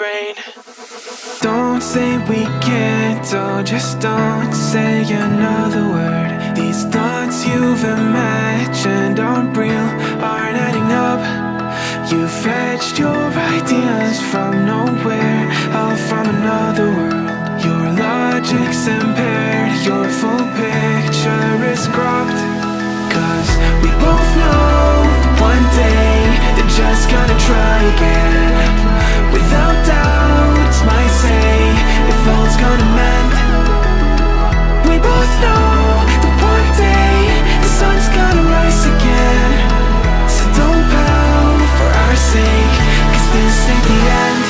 brain. Don't say we can't, oh, just don't say another word. These thoughts you've imagined aren't real, aren't adding up. You fetched your ideas from nowhere, all from another world. Your logic's impaired, your full picture is cropped. Cause we both know that one day they're just gonna try again. Without doubt, it's my say if all's gonna mend. We both know that one day the sun's gonna rise again. So don't pout for our sake, cause this ain't the end.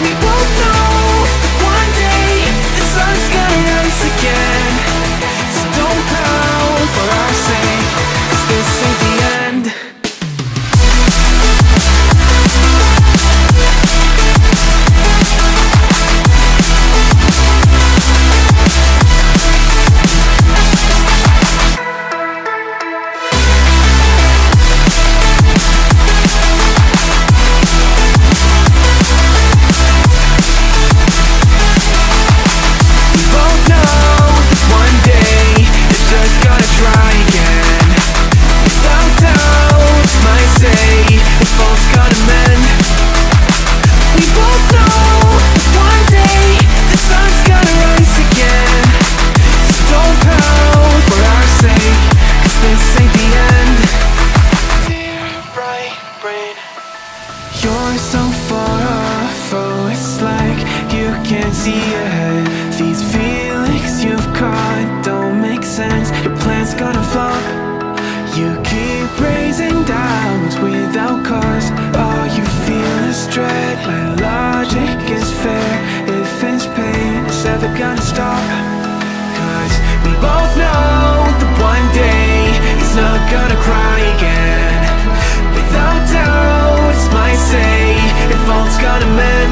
We both know that one day the sun's gonna rise again. So don't pout for our sake, cause this ain't the end. We both know that one day they're just gonna try again. Without doubt, my say if all's gonna mend. We both know that one day the sun's gonna rise again. So don't pout for our sake, cause this ain't the end. Dear right brain. You're so far off, oh, it's like you can't see ahead. These feelings you've caught don't make sense, your plan's gonna flop. You keep raising doubts without cause, all you feel is dread. My logic is fair, if it's pain, it's ever gonna stop. Cause we both know that one day he's not gonna cry again. Without doubt, it's my say if all's gonna mend.